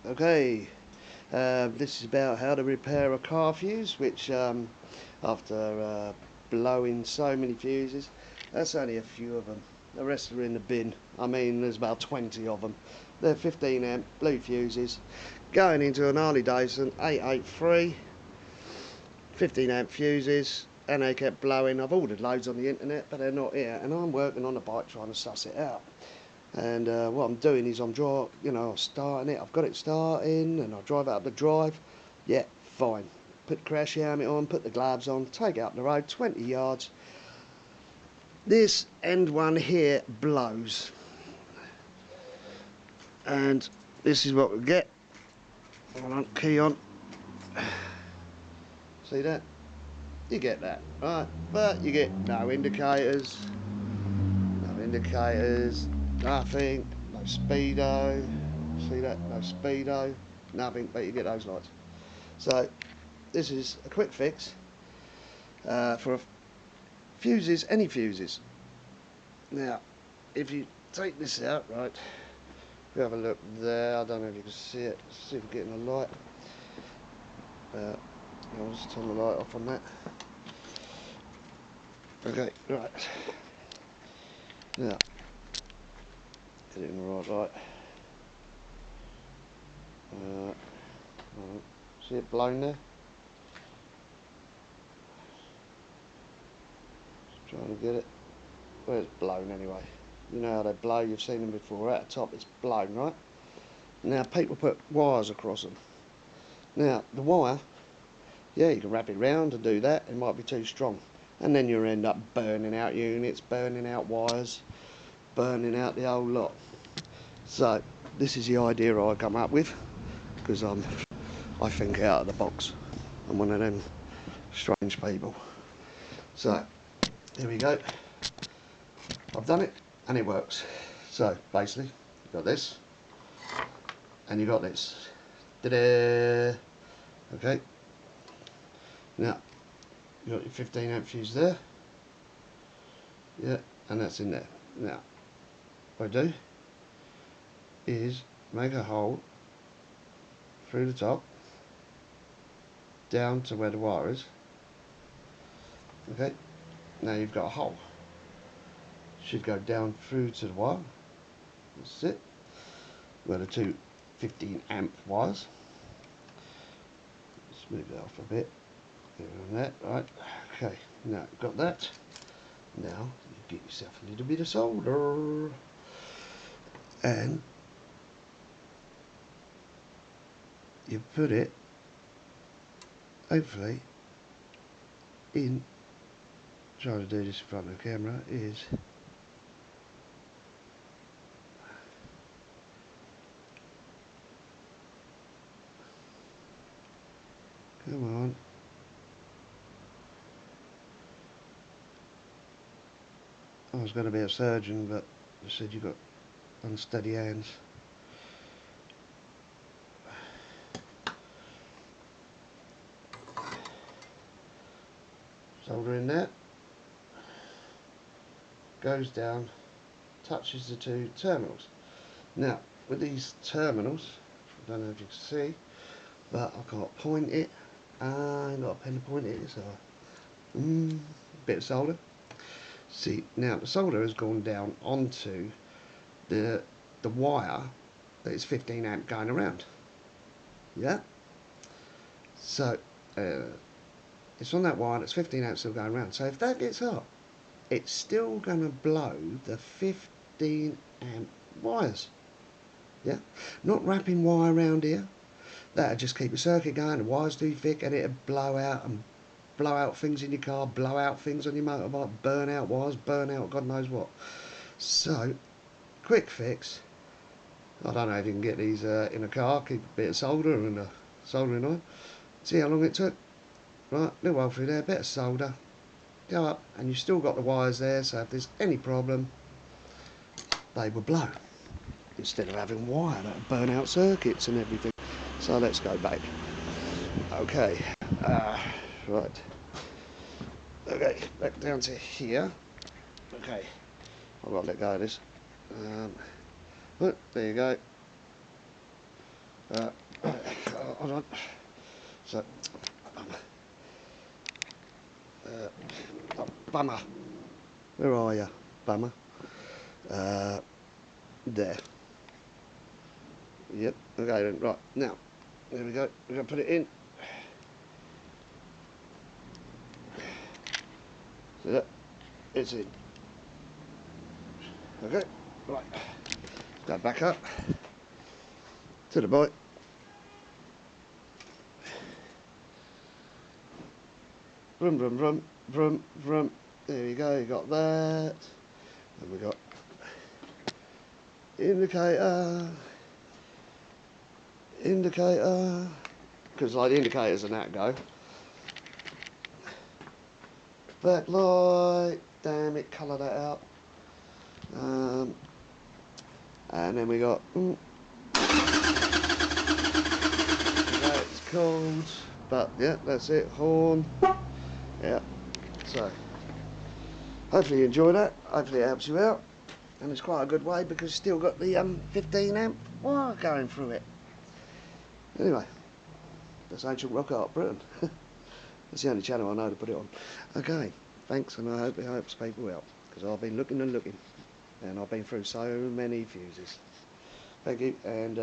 Okay, this is about how to repair a car fuse, which after blowing so many fuses, that's only a few of them. The rest are in the bin. I mean, there's about 20 of them. They're 15 amp blue fuses going into an Harley Davidson 883, 15 amp fuses, and they kept blowing. I've ordered loads on the internet, but they're not here, and I'm working on the bike trying to suss it out. And what I'm doing is I'm starting it. I've got it starting, and I drive it up the drive. Yeah, fine. Put the crash helmet on, put the gloves on, take it up the road 20 yards. This end one here blows, and this is what we get. Hold on, key on. See that? You get that, right? But you get no indicators, nothing, no speedo. See that? No speedo, nothing, but you get those lights. So this is a quick fix for fuses, any fuses. Now, if you take this out, right, if you have a look there, I don't know if you can see it. Let's see if we're getting a light. I'll just turn the light off on that. Okay, right. Now, get it in the right light. See it blown there? Just trying to get it. Well, it's blown anyway. You know how they blow, you've seen them before. At the top it's blown, right? Now people put wires across them. Now the wire, yeah, you can wrap it round and do that. It might be too strong, and then you'll end up burning out units, burning out wires, burning out the whole lot. So this is the idea I come up with, because I think out of the box. I'm one of them strange people. So here we go. I've done it and it works. So basically you've got this and you got this. Ta-da! Okay, now you got your 15 amp fuse there, yeah, and that's in there. Now what I do is make a hole through the top down to where the wire is. Okay, now you've got a hole. Should go down through to the wire. That's it. Where the two 15 amp wires. Let's move it off a bit. Get on that, right? Okay, now got that. Now you get yourself a little bit of solder, and you put it, hopefully, in. Trying to do this in front of the camera is. Come on. I was going to be a surgeon, but they said you've got unsteady hands. Solder in there. Goes down, touches the two terminals. Now, with these terminals, I don't know if you can see, but I can't point it. I ain't got a pen to point it, so bit of solder. See, now the solder has gone down onto the wire that is 15 amp going around. Yeah. So it's on that wire that's 15 amp still going around. So if that gets hot, it's still going to blow the 15 amp wires. Yeah. Not wrapping wire around here. That'll just keep the circuit going. The wire's too thick, and it'll blow out and blow out things in your car, blow out things on your motorbike, burn out wires, burn out God knows what. So, quick fix. I don't know if you can get these in a car. Keep a bit of solder and a soldering iron. See how long it took? Right, little hole through there, bit of solder. Go up, and you've still got the wires there. So if there's any problem, they will blow instead of having wire that burn out circuits and everything. So let's go back. Okay, right. Okay, back down to here. Okay, I've got to let go of this. But there you go. Hold on. So, oh, bummer. Where are you, bummer? There. Yep. Okay then. Right now, there we go. We're gonna put it in. So that it's in. Okay. Right. Let's go back up to the bike. Vroom, vroom, vroom, vroom, vroom. There you go, you got that. And we got indicator, because like the indicators and that go. Backlight, damn it, colour that out. And then we got, that's called, but yeah, that's it, horn. Yeah, so hopefully you enjoy that, hopefully it helps you out, and it's quite a good way because it's still got the 15 amp wire going through it. Anyway, that's Ancient Rock Art Britain. That's the only channel I know to put it on. Okay, thanks, and I hope it helps people out, because I've been looking and looking, and I've been through so many fuses. Thank you, and